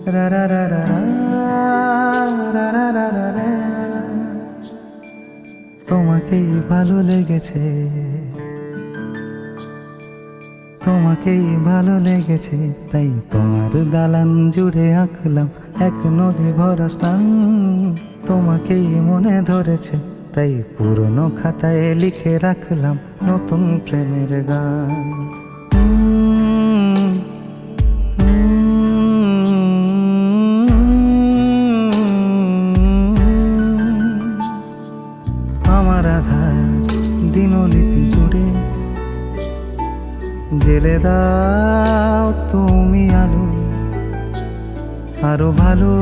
রা রা রা রা রা রা রা রা রা রা। তোমাকেই ভালো লেগেছে, তোমাকেই ভালো লেগেছে, তাই তোমার দালান জুড়ে আঁকলাম এক নদী ভরা স্থান। তোমাকেই মনে ধরেছে, তাই পুরনো খাতায় লিখে রাখলাম নতুন প্রেমের গান। আমার আধার দিনলিপি জুড়ে জেলে দাও তুমি আলো, আরো ভালো,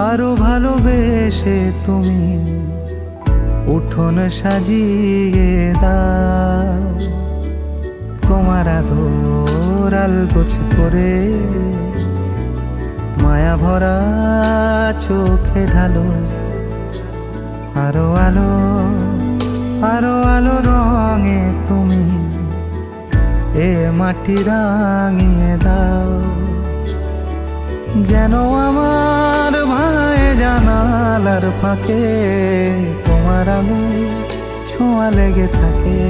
আরো ভালোবেসে তুমি উঠোন সাজিয়ে দাও। তোমার আদর আলগোছ করে মায়া ভরা চোখে ঢালো, আরো আলো, আরো আলো রঙে তুমি এ মাটি রাঙিয়ে দাও। যেন আমার ভাই জানালার ফাঁকে তোমার আলো ছোঁয়া লেগে থাকে।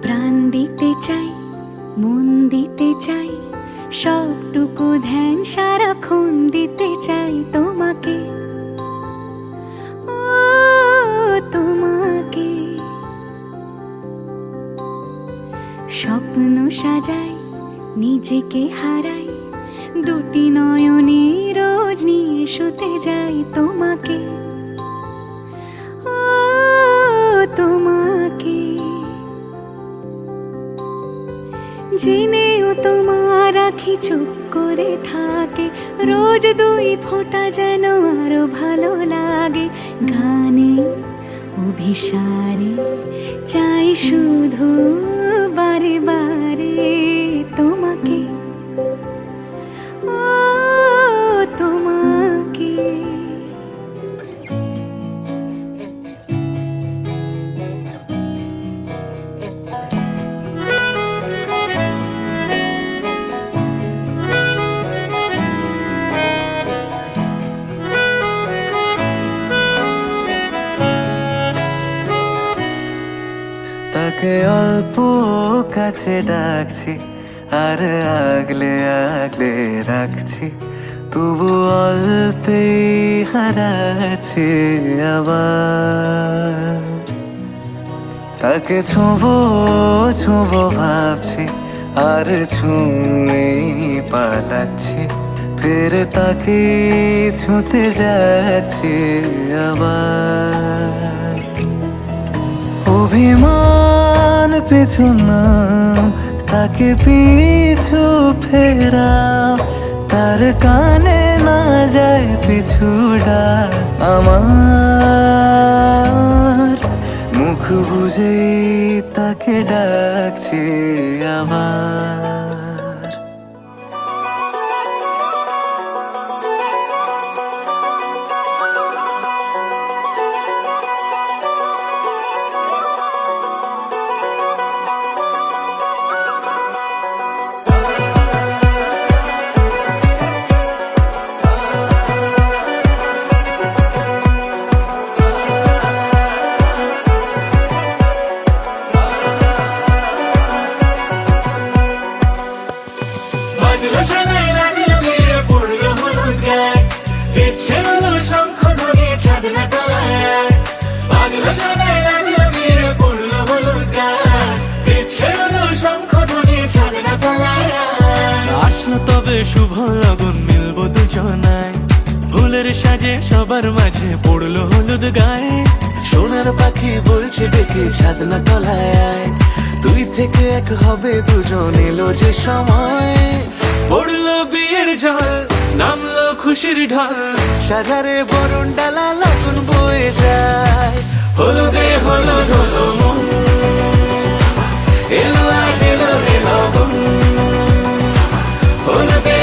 প্রাণ দিতে চাই, মন দিতে চাই, সবটুকু ধ্যান সারাক্ষণ দিতে চাই তোমাকে, ও তোমাকে। স্বপ্ন সাজাই, নিজেকে হারাই, দুটি নয়নে রোজ নিয়ে শুতে যাই তোমাকে, ও তোমাকে। জেনেও তোমার আখি চুপ করে থাকে, রোজ দুই ফোঁটা যেন আরো ভালো লাগে। গানে অভিসারে চাই শুধু বারে বারে তোমাকে, ও তোমাকে। তাকে অল্প কাছে ডাকছি, আর আগলে আগলে রাখছি, তবু অল্পেই হারাচ্ছি আবার। তাকে ছোঁবো ছোঁবো ভাবছি, আর ছুঁয়ে পালাচ্ছি, ফের তাকে ছুঁতে যাচ্ছি আবার। অভিমান পিছু নাম, তাকে পিছু ফেরাও, তার কানে না যায় পিছু ডাক। আমার মুখ বুঝেই তাকে ডাকছি আবার। আসলো তবে শুভ লগন, মিলবো দুজনায়, ফুলের সাজে সবার মাঝে পড়লো হলুদ গায়ে। সোনার পাখি বলছে ডেকে ছাদনা তলায়, দুই থেকে এক হবে দুজন, এলো যে সময়। পড়লো বিয়ের জল, নামলো খুশির ঢল, সাজারে বরণ ডালা লগন বয়ে যায়। হলুদে হলুদ হলো মন, এলো আজ এলো যে লগন, হলুদে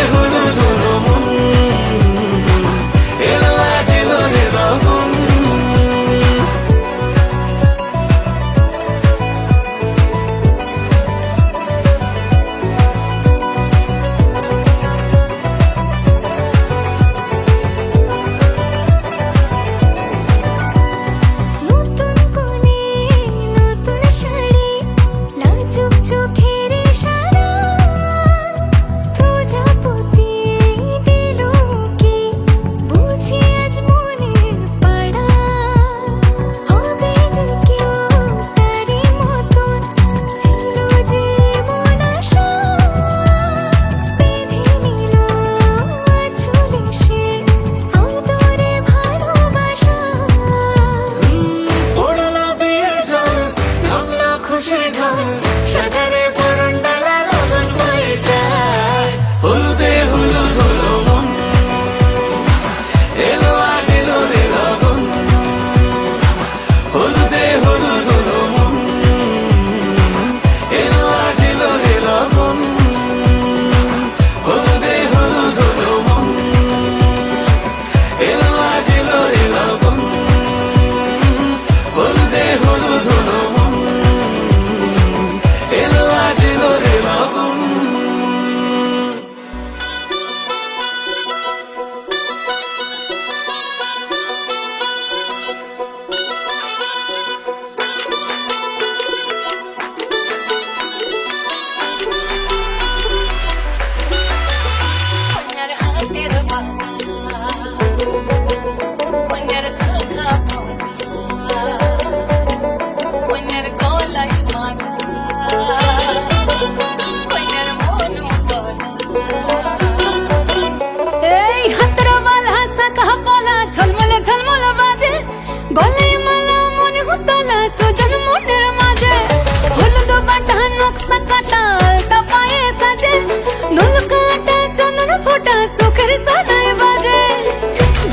তোলা সুখের সানাই বাজে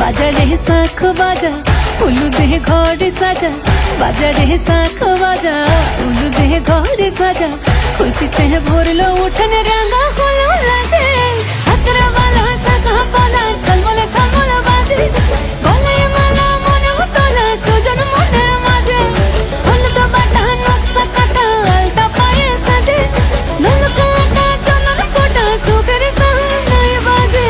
বাজা রে শাখ বাজা উলু দেহ ঘরে সাজা বাজা রে শাখ বাজা উলু দেহ ঘরে সাজা খুশিতে ভরলো উঠন রাঙা হলো লাজে হাতরা বালা শাখা পালা ঝলমলে ঝলমলে বাজে গলায় মালা মনে তোলা সুজন মনের মাঝে হলুদ বাটা নকশা কাটা আলতা পায়ে সাজে নলকা আটা চন্দন ফোটা সুখের সানাই বাজে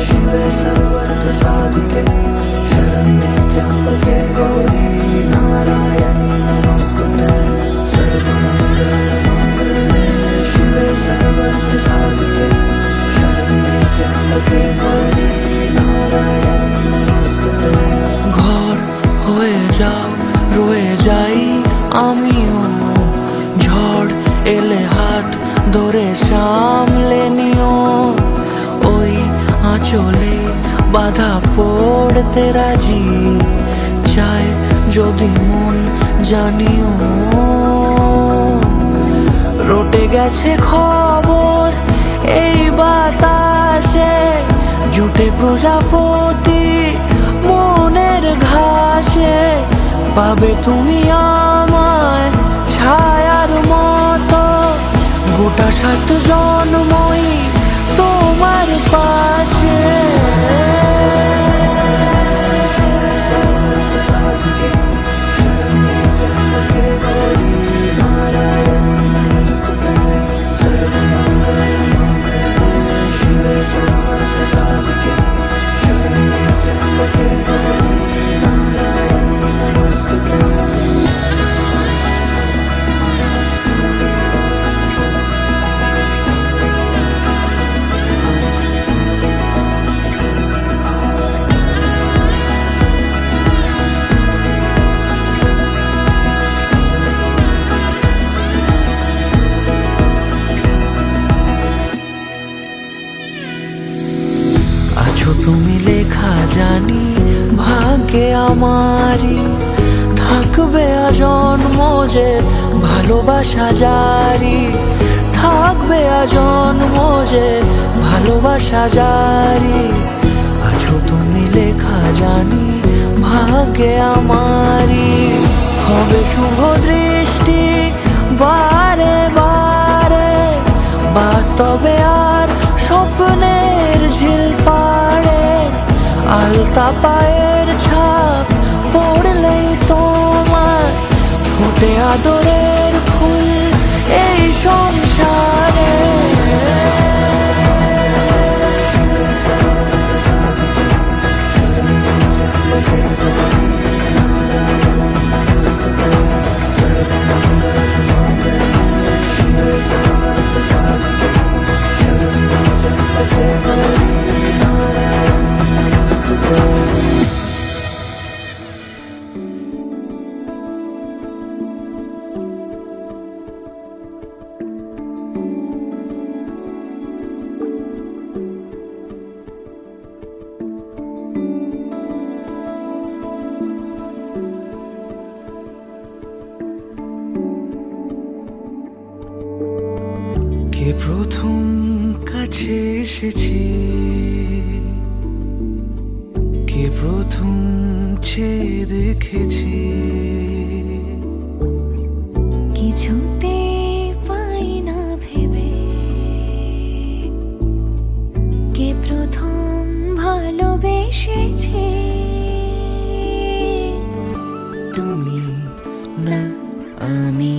शिवे सर्वार्थ साधिके शरण्ये त्र्यंबके गौरी नारायणी नमोस्तुते सर्वमंगलमांगल्ये शिवे सर्वार्थ साधिके शरण्ये त्र्यंबके गौरी नारायणी नमोस्तुते ঘর হয়ে যাও রয়ে যাই আমিও ঝড় এলে হাত ধরে সামলে নিও ওই আঁচলে বাধা পড়তে রাজি চায় যদি মন জানিও রটে গেছে খবর এই বাতাসে জুটে প্রজাপতি মনের ঘাসে পাবে তুমি আমায় ছায়ার মতো গোটা 7 জন্মই তোমার পাশে আছো তুমি লেখা জানি ভাগ্যে আমারই থাকবে আজন্ম যে ভালোবাসা জারি থাকবে আজন্ম যে ভালোবাসা জারি আছো তুমি লেখা জানি ভাগ্যে আমারই হবে শুভ দৃষ্টি বারে বারে বাস্তবে আর স্বপ্নের ঝিল পাড়ে আলতা পায়ের ছাপ পড়লেই তোমার ফোটে আদরের ফুল এই সংসারে কে প্রথম কাছে এসেছে কে প্রথম চেয়ে দেখেছে কিছুতে পাই না ভেবে কে প্রথম ভালোবেসেছে তুমি না আমি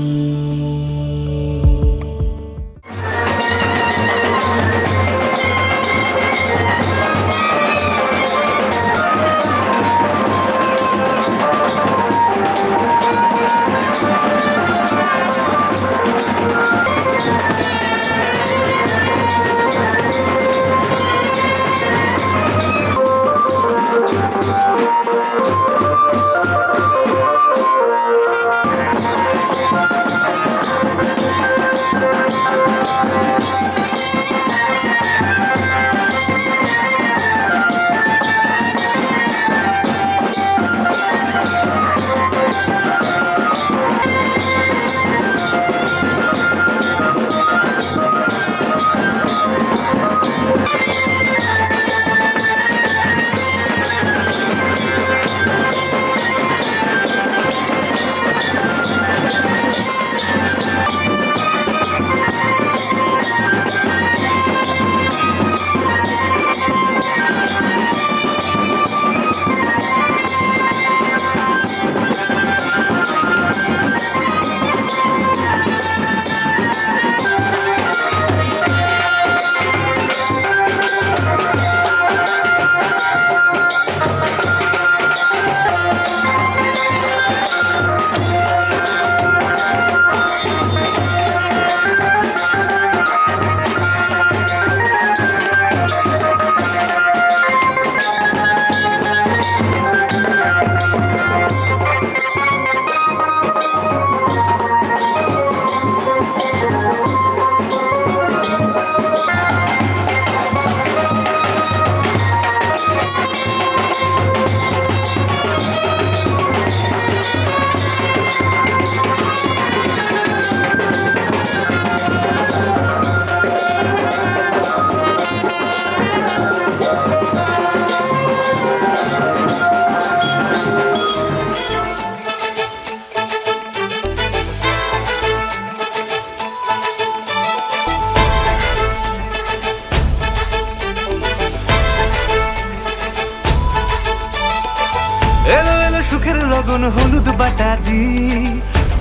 এলো এলো সুখের লগন হলুদ বাটা দি,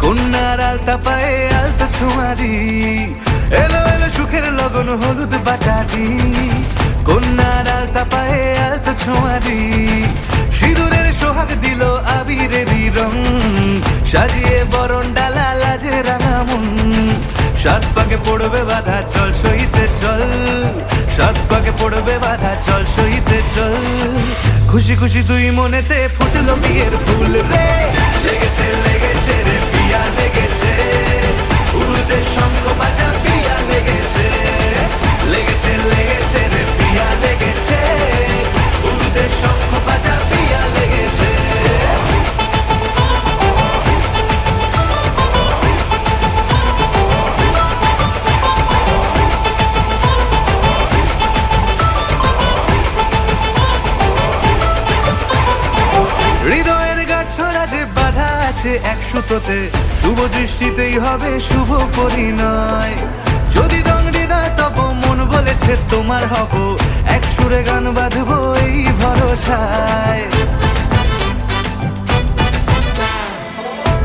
কন্যার আলতা পায়ে আলতা ছোঁয়া দি। এলো এলো সুখের লগন হলুদ বাটা দি, কন্যার আলতা পায়ে আলতা ছোঁয়া দি। সিঁদুরের সোহাগ দিল আবিরেরই রং, সাজিয়ে বরণ ডালা লাজে রাঙা মন। সাত পাকে পড়বে বাধা চল সইতে চল, সাত পাকে পড়বে বাধা চল সইতে চল। খুশি খুশি দুই মনেতে ফুটলো বিয়ের ফুল রে, লেগেছে লেগেছে রে পিয়া লেগেছে, উড়তে শঙ্খ বাজা পিয়া লেগেছে, লেগেছে লেগেছে রে পিয়া লেগেছে, উড়তে শঙ্খ বাজা পিয়া লেগেছে। হৃদয়ের গাছড়া যে বাধা আছে এক সুতোতে, শুভ দৃষ্টিতেই হবে শুভ পরিণয়। যদি দংড়ি দেয় তব মন বলেছে তোমার হব, এক সুরে গান বাঁধবো এই ভরসায়।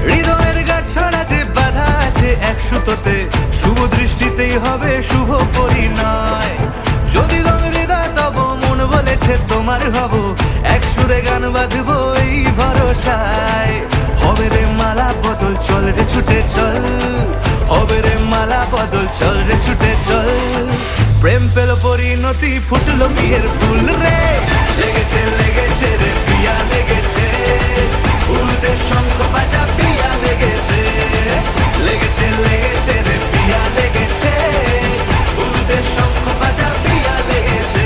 হৃদয়ের গাছড়া যে বাধা আছে এক সুতোতে, শুভ দৃষ্টিতেই হবে শুভ পরিণয়। যদি দংড়ি দেয় তব মন বলেছে তোমার হব, এক সুরে গান বাঁধবো এই ভরসায়। হবে রে মালা বদল চল রে ছুটে চল, হবে রে মালা বদল চল রে ছুটে চল। প্রেম পেল পরিণতি ফুটলো বিয়ের ফুল রে, লেগেছে লেগেছে রে পিয়া লেগেছে, উল্টে শঙ্খ বাজা পিয়া লেগেছে, লেগেছে লেগেছে রে পিয়া লেগেছে, উল্টে শঙ্খ বাজা পিয়া লেগেছে।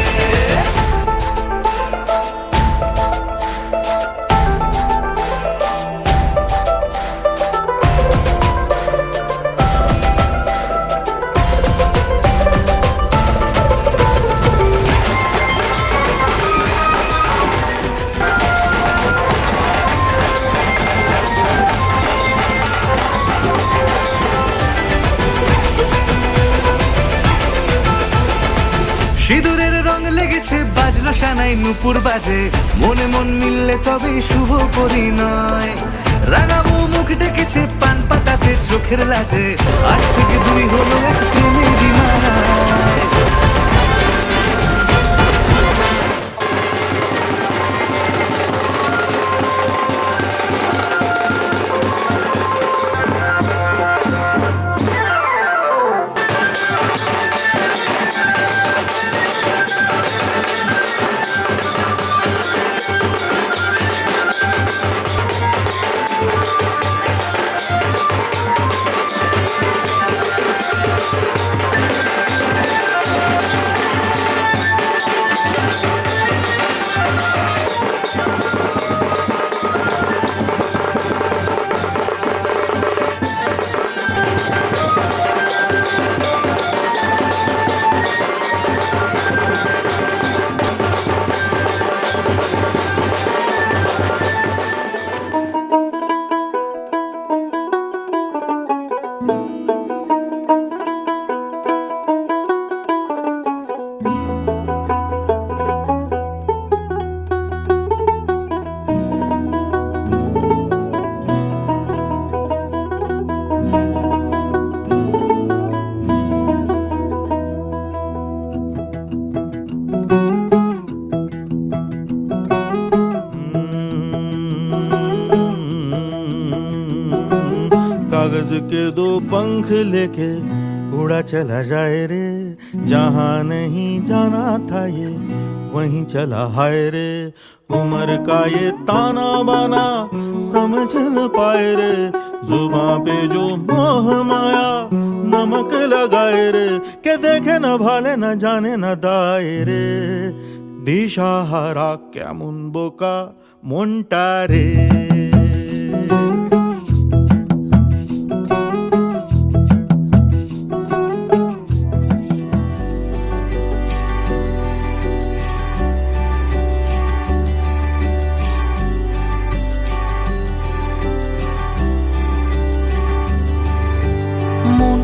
সিঁদুরের রং লেগেছে বাজলো সানাই নুপুর বাজে, মনে মন মিললে তবে শুভ পরিণয়। রাঙাবো মুখ ডেকেছে পান পাতাতে চোখের লাজে, আজ থেকে দুই হলো এক প্রেমেরই মালায়। कागज के दो पंख लेके उड़ा चला जाए रे, जहाँ नहीं जाना था ये वहीं चला हाय रे। उम्र का ये ताना बाना समझ न पाए रे, जुबां पे जो मोह माया नमक लगाए रे। के देखे न भाले न जाने न दाए रे, दिशाहारा केमन बोका মনটা রে। মন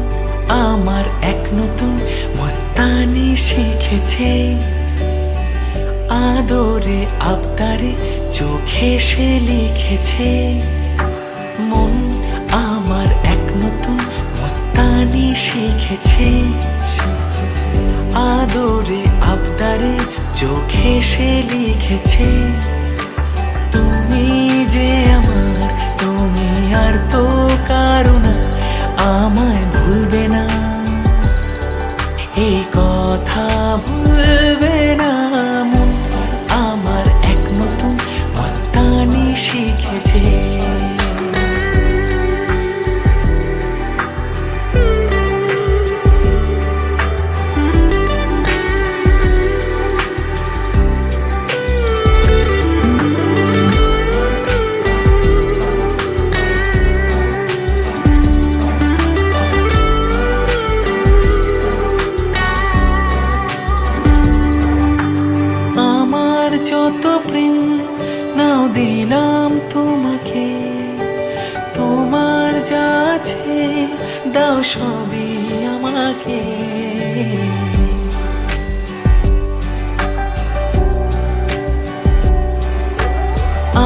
আমার এক নতুন মস্তানি শিখেছে, আদরে আবদারে চোখে সে লিখেছে মন আমার এক নতুন মস্তানি শিখেছে আদরে আবদারে চোখে সে লিখেছে তুমি যে আমার তুমি আর তো কারো না আমায় ভুলবে না এই কথা ভুলবে না মন আমার এক নতুন মস্তানি শিখেছে যত প্রেম নাও দিলাম তোমাকে তোমার যা আছে দাও সবই আমাকে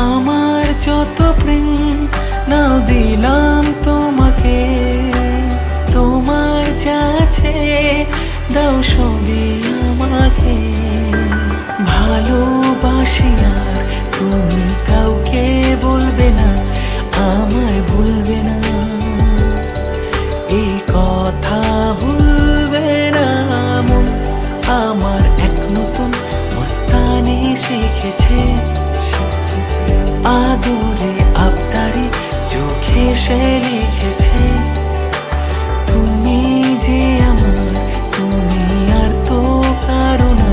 আমার যত প্রেম নাও দিলাম তোমাকে তোমার যা আছে দাও সবই আমাকে ভালোবাসি আর তুমি কাউকে বলবে না আমায় ভুলবে না এই কথা ভুলবে না মন আমার এক নতুন মস্তানি শিখেছে আদরে আবদারে চোখে সে লিখেছে তুমি যে আমার তুমি আর তো কারো না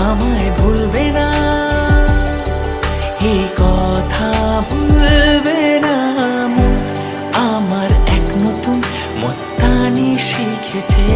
আমায় ভুলবে না এই কথা ভুলবে না মন আমার এক নতুন মস্তানি শিখেছে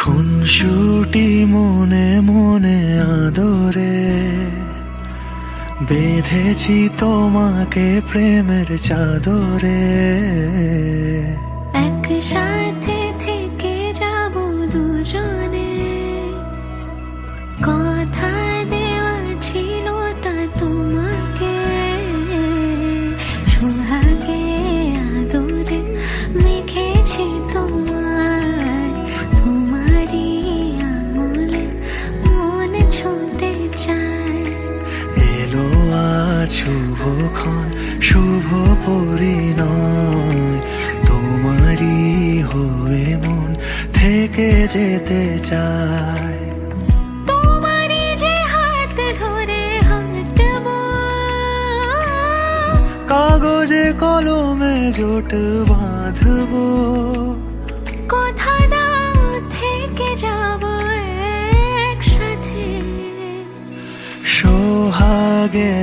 খুনসুটি মনে মনে আদরে বেঁধেছি তোমাকে প্রেমের চাদরে একসাথে থেকে যাব দুজনে কথা দেওয়া ছিল তা তোমাকে সোহাগে আদরে মেখেছি তোমায় তোমারই আঙুলে মন ছুঁতে চায় এলো আজ শুভক্ষণ শুভ পরিণয় তোমারই হয়ে মন থেকে যেতে চায় তোমারই যে হাত ধরে হাঁটবো কাগজে কলমে জোট বাঁধবো কথা দাও থেকে যাব একসাথে সোহাগে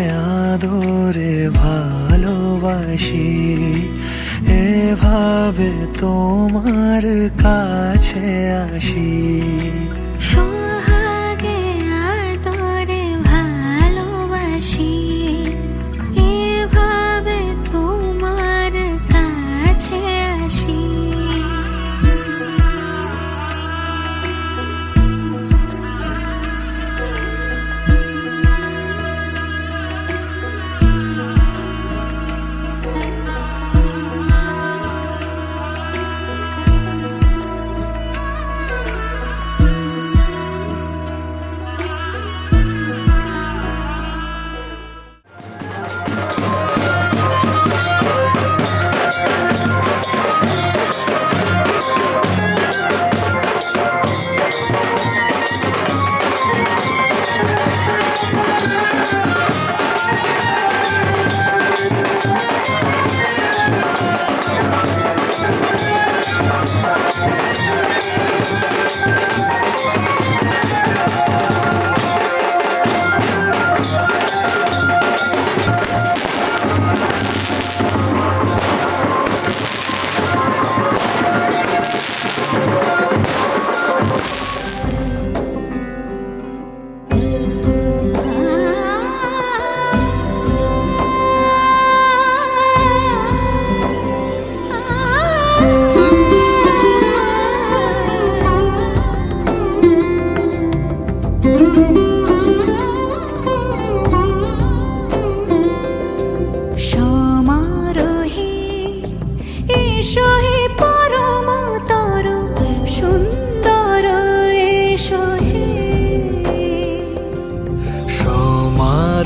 আদরে ভালোবাসি এভাবে তোমার কাছে আসি সোহাগে আদরে ভালোবাসি এভাবে তোমার কাছে আসি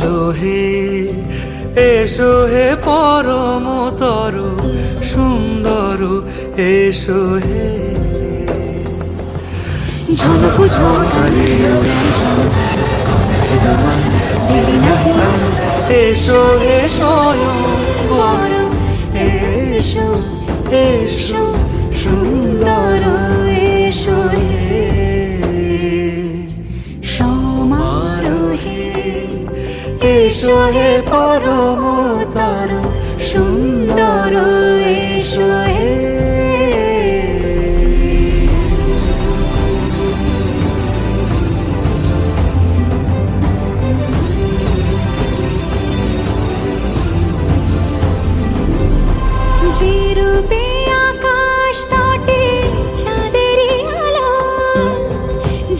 সমারোহে এসো হে পরমতর সুন্দর এসো হে ঝলক ঝলকারে দেরি নাহি এসো হে স্বয়ং বড় এসো এসো সুন্দর এসো হে সমারোহে এসো হে পরমতর সুন্দর এসো হে যে রূপে আকাশ তটে চাঁদেরই আলো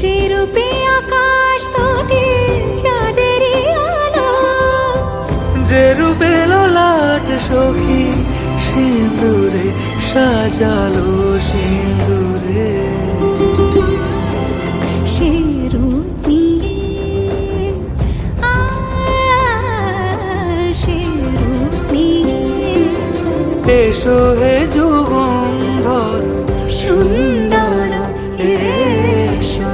যে রূপে আকাশ তটে চাঁদেরই আলো যে রূপে লোলাট সখী সিঁদুরে সাজালো সিঁদুরে সে রূপ নিয়ে সে রূপ নিয়ে এসো হে যুগন্ধর সুন্দর এসো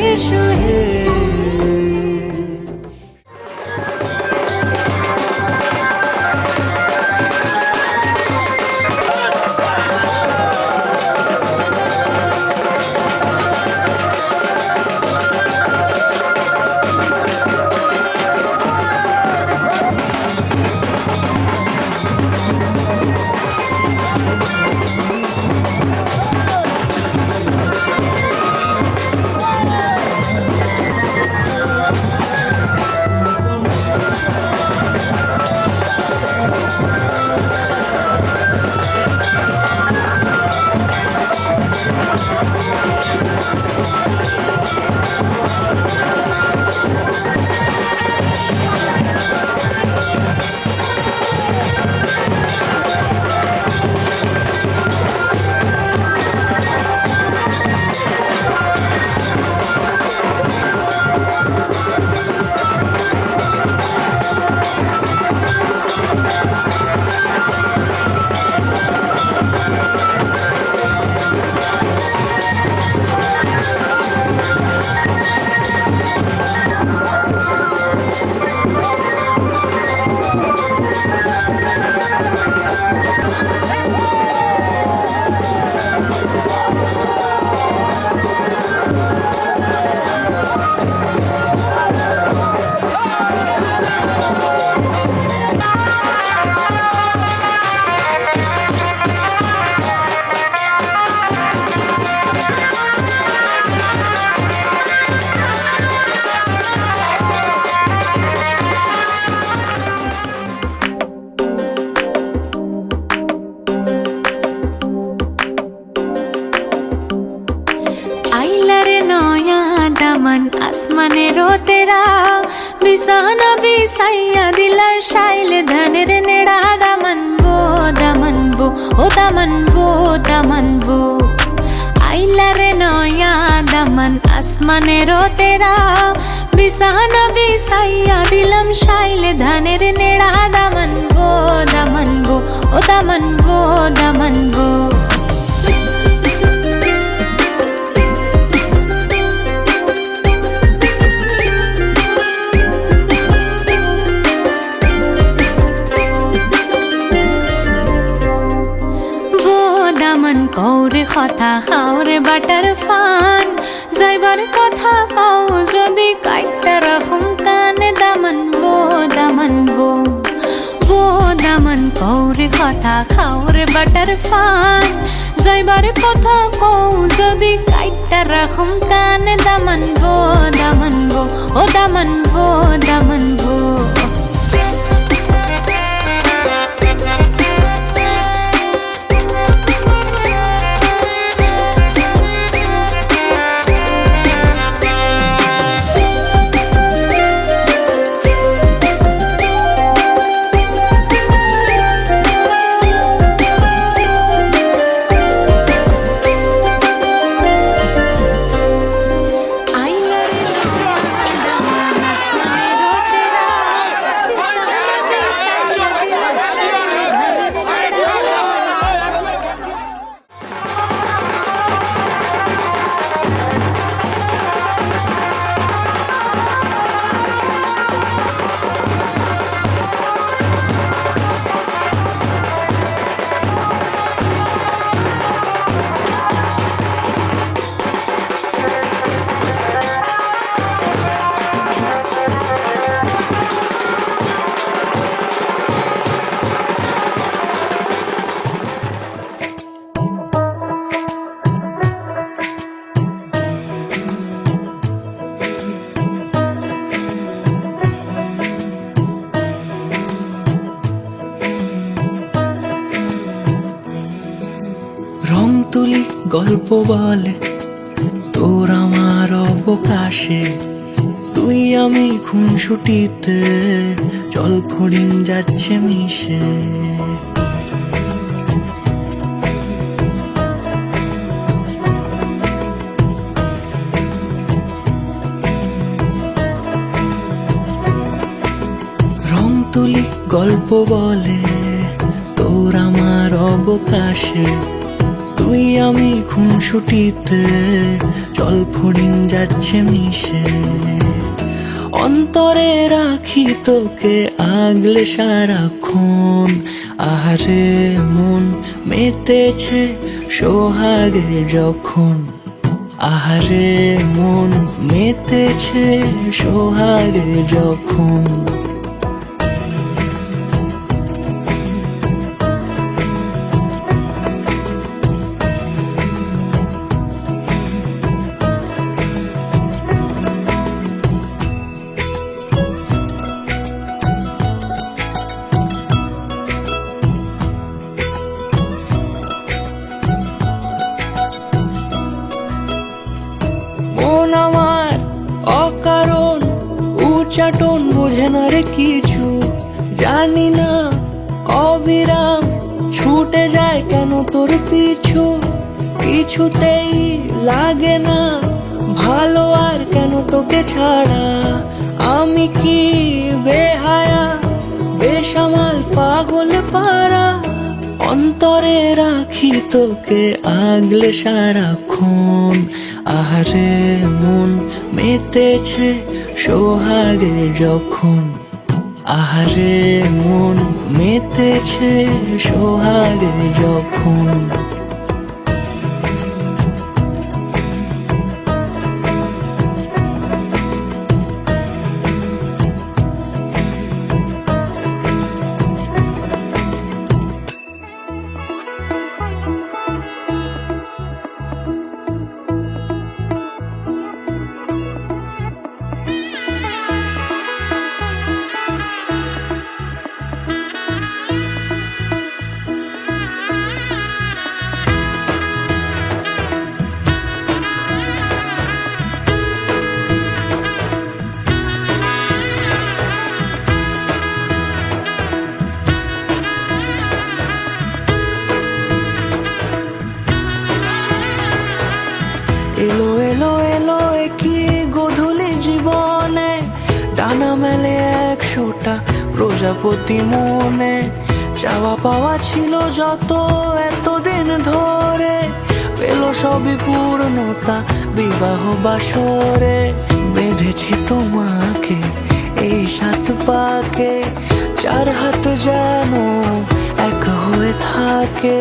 এসো হে আসমানেরও তেরা বিছানা বিছাইয়া দিলার শাইল ধানের নেড়া দামানবো দামানবো ও দামানবো দামানবো আইলারে নয়া দামান আসমানেরও তেরা বিছানা বিছাইয়া দিলাম শাইল ধানের নেড়া দামানবো দামানবো ও দামানবো দামানবো কৌরে কথা খাওরে বাটার ফান যাইবার কথা কাও যদি কাইটা রকম কানে দামানবো দামানবো ও দামান কৌরে কথা খাওরে বাটার ফান যাইবার কথা কও যদি কাইটা রকম কানে দামানবো দামানবো ও দামানবো দামানবো আসমানে গল্প বলে তোর আমার অবকাশে, তুই আমি খুনসুটিতে জল ফড়িং যাচ্ছে মিশে। রং তুলি গল্প বলে তোর আমার অবকাশে, তুই আমি খুনসুটিতে জল ফড়িং যাচ্ছে মিশে। অন্তরে রাখি তোকে আগলে সারাক্ষণ, আহারে মন মেতেছে সোহাগে যখন, আহারে মন মেতেছে সোহাগে যখন। মন আমার অকারণ উচ্চাটন বোঝে না রে কিছু, জানি না অবিরাম ছুটে যায় কেন তোর পিছু। কিছুতেই লাগে না ভালো আর কেন তোকে ছাড়া, আমি কি বেহায়া বেসামাল পাগল পারা। অন্তরে রাখি তোকে আগলে সারাক্ষণ, আহারে মন মেতেছে সোহাগে যখন, আহারে মন মেতেছে সোহাগে যখন। এলো এলো এলো কি গোধূলি জীবনে, ডানা মেলে 100টা প্রজাপতি মনে। চাওয়া পাওয়া ছিল যত এতদিন ধরে, পেল সবই পূর্ণতা বিবাহ বাসরে। বেঁধেছি তোমাকে এই 7 পাকে, 4 হাত যেন এক হয়ে থাকে।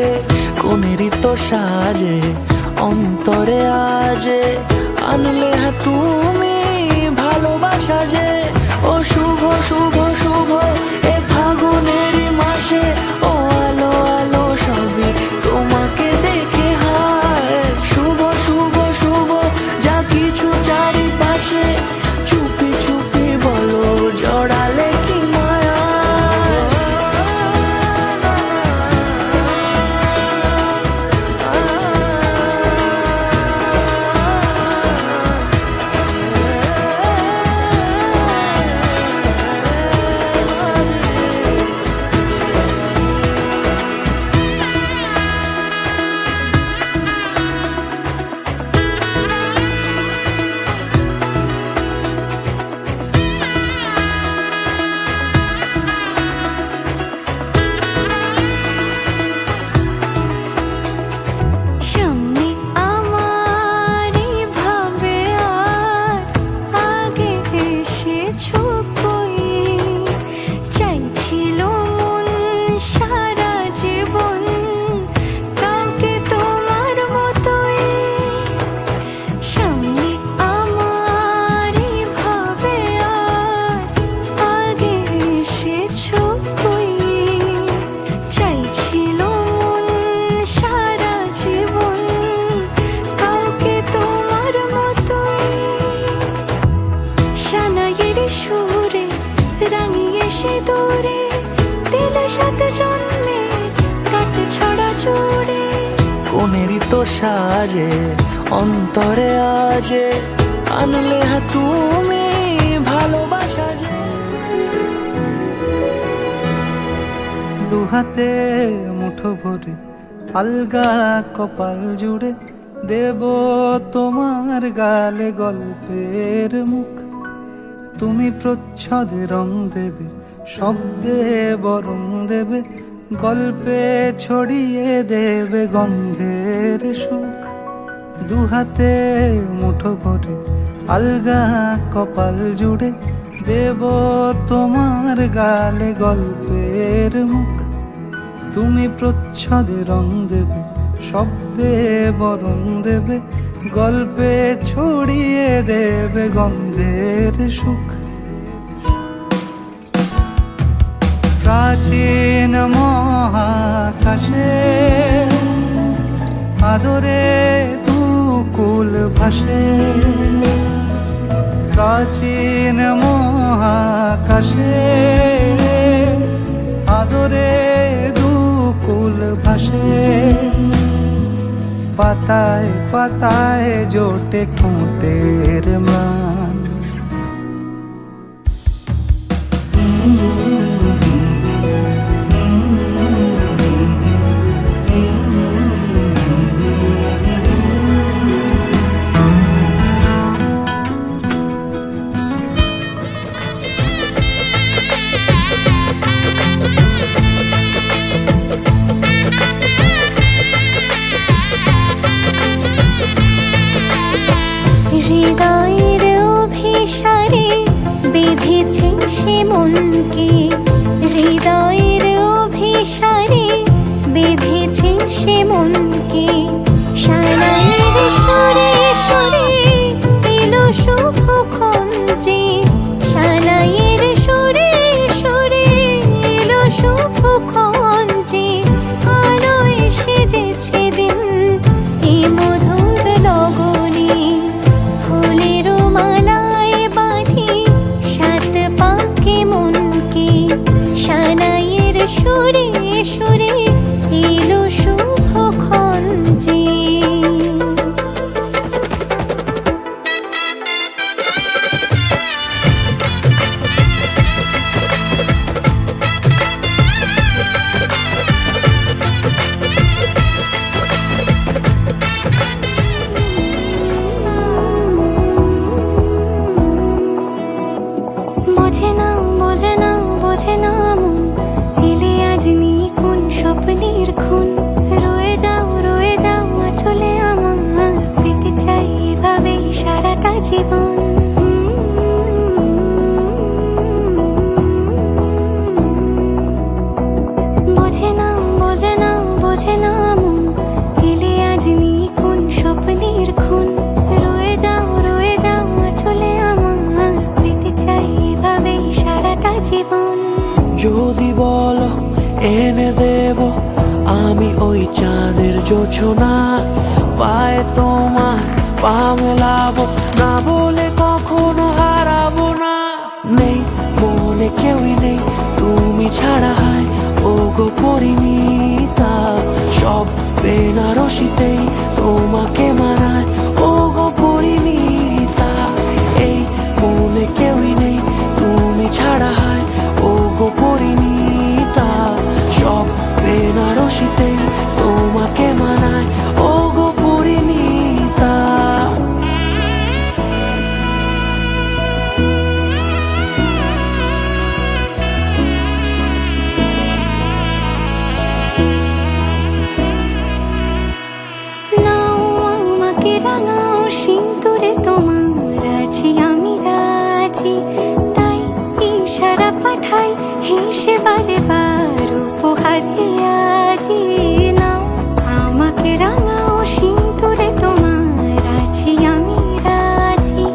কোনেরই তো সাজে অন্তরে আজে, আনলে হ্যাঁ তুমি ভালোবাসা যে। ও শুভ শুভ শুভ এ ফাগুনেরই মাসে, ও আলো আলো সবই তোমাকে দেখে হায়। শুভ শুভ শুভ যা কিছু চারিপাশে, চুপি চুপি বলো জড়ালে কি মায়া। সামনে আমারই ভাবে আর আগে এসেছো কই, চাইছিল মন সারা জীবন কাউকে তোমার মতোই। সামনে আমারই ভাবে আর আগে এসেছো কই, চাইছিল মন সারা জীবন কাউকে তোমার মতোই। সানাইয়ের সুরে রাঙিয়ে সে দূরে, দিলে 7 জন্মের কাট ছড়া জুড়ে। কোনেরই সাজে অন্তরে আজে আনলে তুমি ভালোবাসা যে। দুহাতে মুঠো ভরে আলগা কপাল জুড়ে দেব তোমার গালে গল্পের মুখ। তুমি প্রচ্ছদে রং দেবে, শব্দে বরং দেবে, গল্পে ছড়িয়ে দেবে গন্ধের সুখ। দুহাতে মুঠো ভরে আলগা কপাল জুড়ে দেব তোমার গালে গল্পের মুখ। তুমি প্রচ্ছদে রং দেবে, শব্দে বরং দেবে, গল্পে ছড়িয়ে দেবে গন্ধের সুখ। প্রাচীন মহাকাশে আদরে দুকুল ভাসে, প্রাচীন মহাকাশে আদরে দুকুল ভাসে। পাতায় পাতায় জোটে খুঁটের মান। হৃদয়ের অভিসারে বেঁধেছে সে মনকে, হৃদয়ের অভিসারে বেঁধেছে সে মনকে। সানাইয়ের সুরে সুরে এলো শুভক্ষণ যে, সানাইয়ের সুরে সুরে এলো শুভক্ষণ যে। আলোয় সেজেছে দিন এ মধুর লগনে, ফুলের মালায় বাঁধি সাত পাকে মনকে। সানাইয়ের সুরে সুরে এলো শুভক্ষণ যে। বোঝে না বোঝে না বোঝে না মন, এলে আজ নিয়ে কোন স্বপ্নের খুন। রয়ে যাও চলে আমার, পেতে চাই এভাবেই সারাটা জীবন। বোঝে না বোঝে না বোঝে না মন, এলে আজ নিয়ে কোন স্বপ্নের খুন। রয়ে যাও চলে আমার, পেতে চাই এভাবেই সারাটা জীবন। যদি বলো এনে দেব আমি ওই চাঁদের জোছনা, পায়ে তোমার পা মেলাবো, না বলে কখনো হারাবো না। নেই মনে কেউই নেই তুমি ছাড়া, হয় ও গো পরিণীতা। সব বেনারসিতেই তোমাকে মানায় ও গো পরিণীতা। এই মনে কেউই নেই তুমি ছাড়া, হয় ও গো পরিণীতা। সব বেনারসিতেই তোমাকে মানায় ও গো পরিণীতা। নাও আমাকে রাঙাও সিঁদুরে তোমার, আছি আমি রাজি। তাই ইশারা পাঠাই হেসে বারে বার উপহারে আজি। নাও আমাকে রাঙাও সিঁদুরে তোমার, আছি আমি রাজি।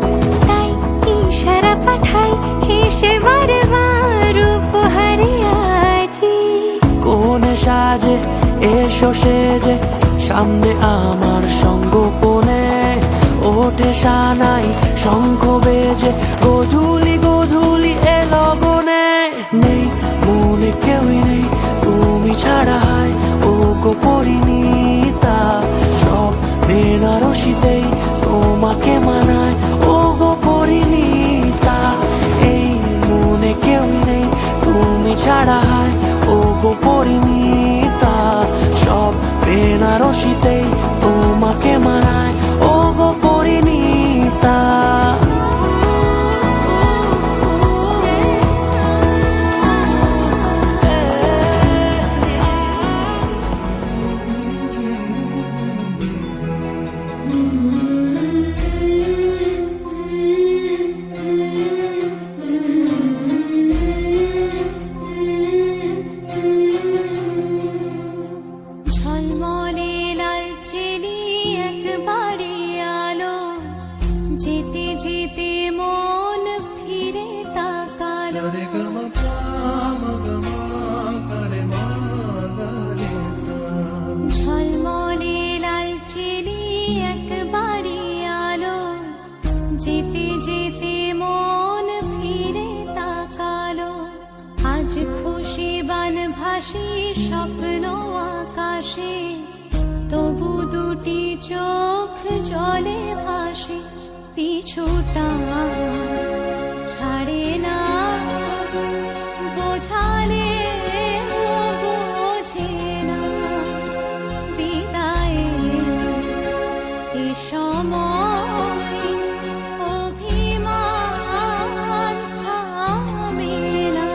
তাই ইশারা পাঠাই হেসে বারে বার উপহারে আজি। কোন সাজে এসো সেজে সামনে আমার সঙ্গোপনে, ওঠে সানাই শঙ্খ বেজে গোধূলি গোধূলি এ লগনে। নেই মনে কেউই নেই তুমি ছাড়া, হয় ও গো পরিণীতা। সব ঝলমলে লালচেলি একবারে আলো, যেতে যেতে মন ফিরে তাকালো। আজ খুশি বান ভাসি স্বপ্ন আকাশে, তবু দুটি চোখ জলে ভাসে। পিছুটা ছাড়ে না, বোঝালে বোঝে না। বিদায়ের এ সময় অভিমান থামে না।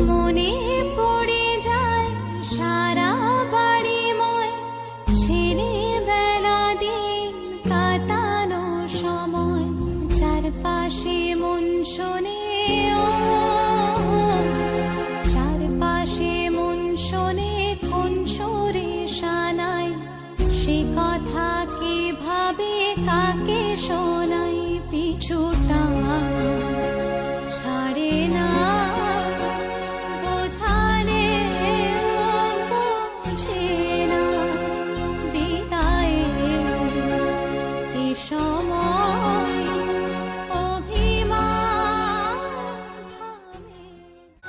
মনে পড়ে যায় সারা বাড়িময়, ছেলেবেলা দিন কাটানো সময়। চারপাশে মন শোনে, চারপাশে মন শোনে কোন সুরে শানাই। সে কথা কে ভাবে কাকে শোনাই। পিছুটা ছাড়ে না, বোঝালে বোঝে না। বিদায়ের এ সময় অভিমান থামে না।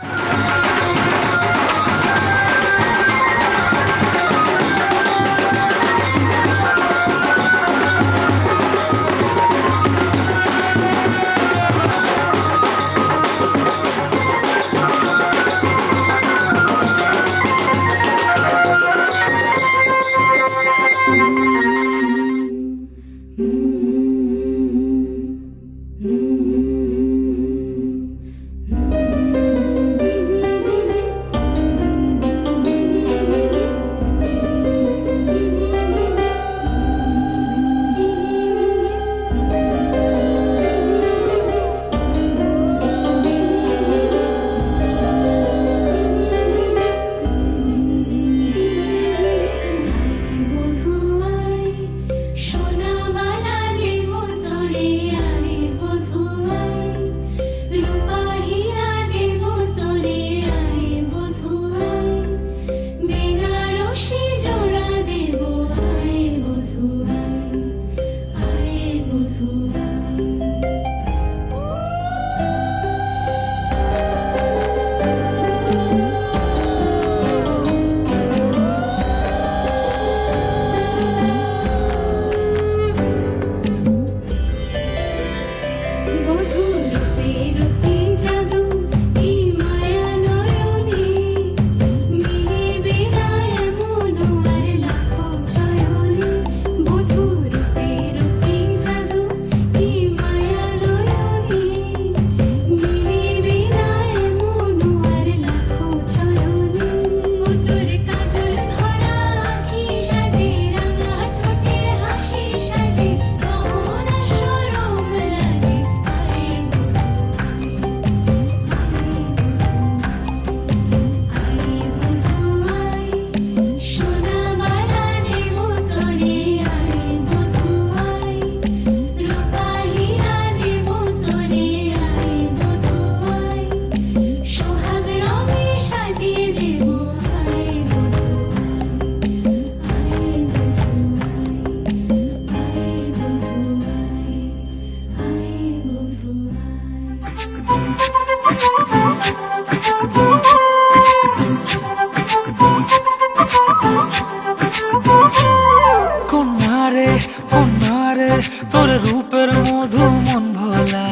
তোর রূপের মধু মন ভোলা,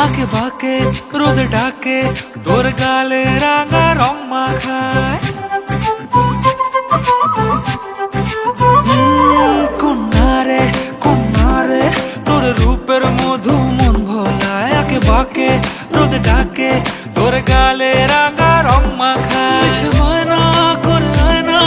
আঁকে বাঁকে রোদ ডাকে, তোর গালে রাঙা রং মাখায়। কন্যারে কন্যারে তোর রূপের মধু মন ভোলায়, আঁকে বাঁকে রোদ ডাকে, তোর গালে রাঙা রং মাখায়। ময়না করে আয়না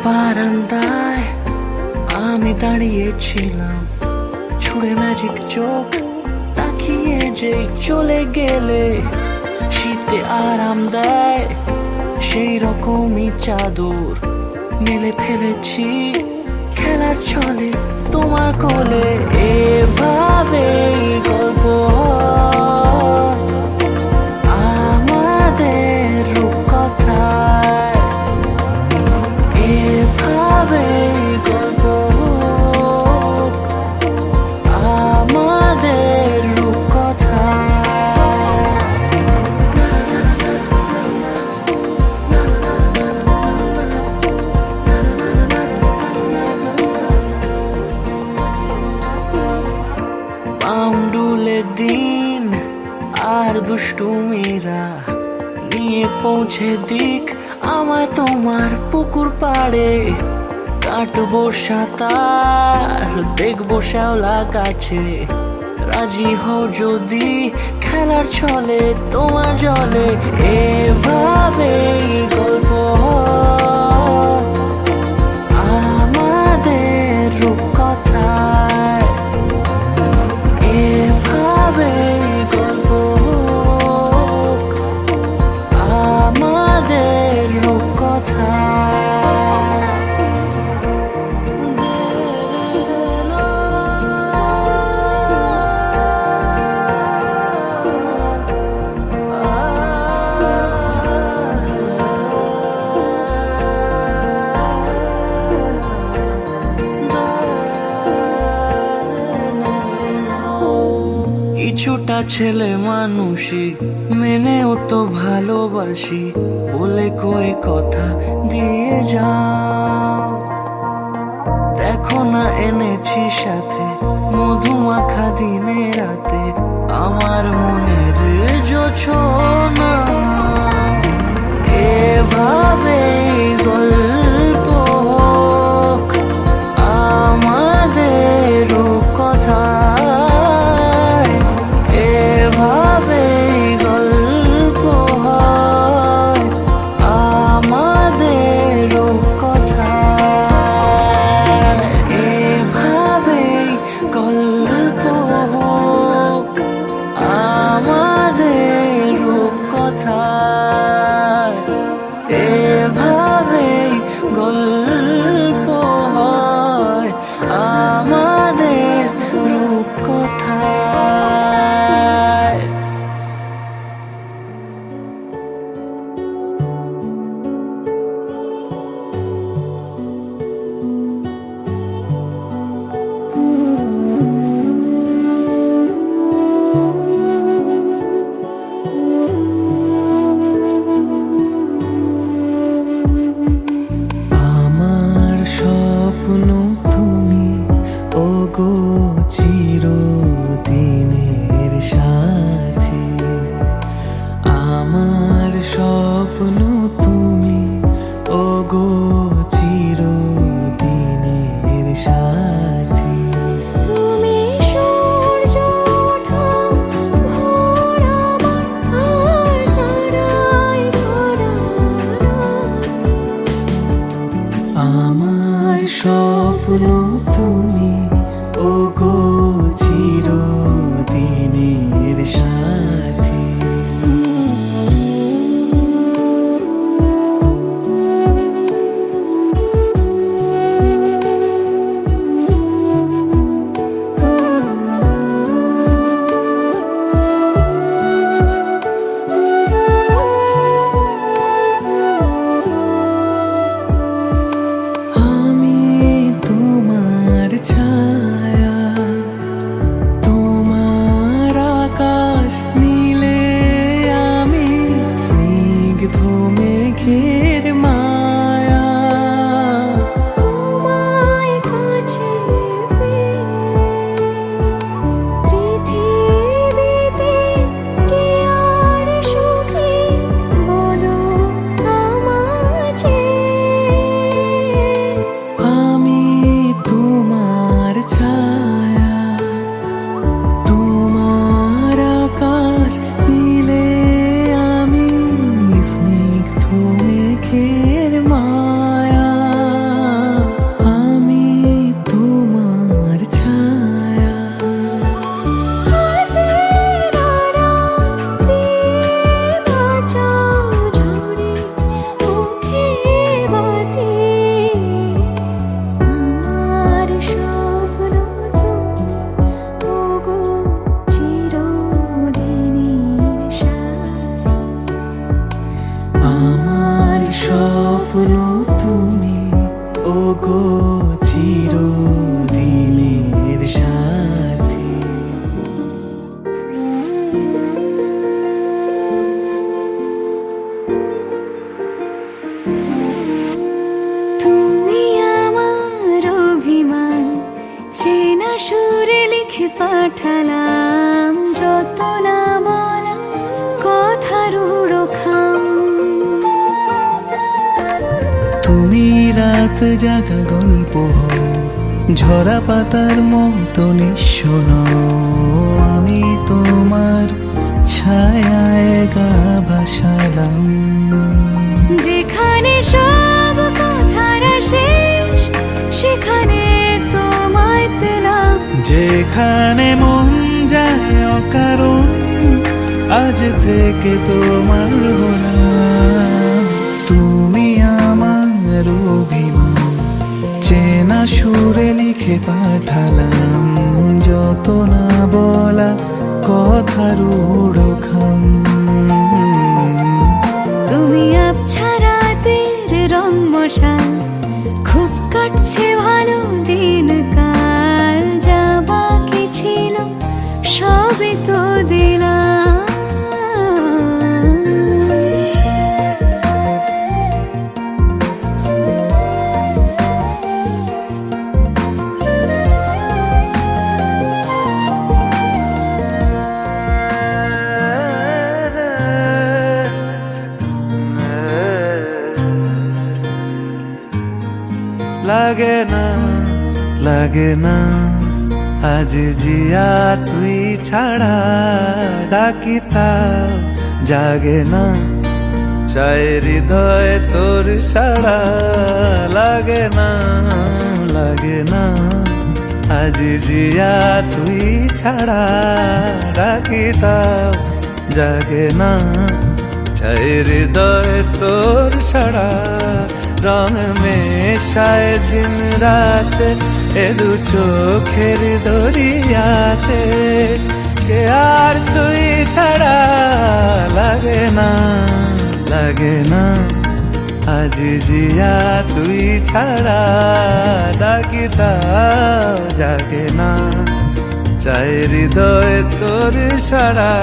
বারান্দায় আমি দাঁড়িয়েছিলাম, ছুড়ে ম্যাজিক চোখ তাকিয়ে যে চলে গেলে শীতে আরাম দেয় সেই রকমই চাদর মেলে ফেলেছি খেলার ছলে তোমার কোলে। এভাবে গল্প আমাদের রূপকথায়, এভাবে গল্প আমাদের রূপকথায়। পাউন্ডুলে দিন আর দুষ্টুমিরা নিয়ে পৌঁছে দিক আমায় তোমার পুকুর পাড়ে। কাটবো সাঁতার, দেখবো শ্যাওলা গাছে, রাজি হও যদি খেলার ছলে তোমার জলে। এভাবেই গল্প আমাদের রূপকথায়, এভাবে গল্প আমাদের রূপকথায়। কিছুটা ছেলে মানুষই মেনেও তো ভালোবাসি, বলে কয়ে কথা দিয়ে যাও। দেখো না এনেছি সাথে মধুমাখা দিনে রাতে আমার মনের জোছনা। এভাবে গল্প আমাদের রূপকথায়, এভাবে গল্প হয় আমাদের রূপকথায়, এভাবে গল্প হোক আমাদের রূপকথায়, এভাবে গল্প হয় আমাদের রূপকথায়। আমার স্বপ্ন তুমি, ওগো চিরদিনের সাথী। আমার স্বপ্ন তুমি, ওগো চিরদিনের সাথী। তুমি সূর্য ওঠা ভোর আমার আর তারায় ভরা রাতে। আমার স্বপ্ন তুমি, ওগো চিরদিনের সাথী। আমি তোমার ছায়া গো চিরদিনের সাথী। তুমি আমার অভিমান চেনা সুরে লিখে পাঠালাম, যত না বলা কথার উড়োখাম। তুমি রাত জাগা গল্প হও, ঝরা পাতার মতো নিঃস্বন, আমি তোমার ছায়ায় গা ভাসালাম। যেখানে সব কথারা শেষ, সেখানে তোমায় পেলাম। যেখানে মন যায় অকারণ, আজ থেকে তোমার হলাম। তুমি আমার অভিমান চেনা সুরে লিখে পাঠালাম, যত না বলা কথার উড়োখাম। তুমি আবছা রাতের রং মশাল, খুব কাটছে ভালো দিন কাল। যা বাকি ছিল সবই তো দিলাম। লাগে না লাগে না আজ জিয়া তুই ছাড়া, ডাকিতা জাগে না চায় হৃদয় তোর সাড়া। লাগে না লাগে না আজ জিয়া তুই ছাড়া, ডাকিতা জাগে না চায় হৃদয় তোর সাড়া। রং মেশায় দিন রাত এ দু চোখের দরিয়াতে, কে আর তুই ছাড়া। লাগে না লাগে না আজ জিয়া তুই ছাড়া, ডাকিতাও জাগে না চায় হৃদয় তোর সাড়া।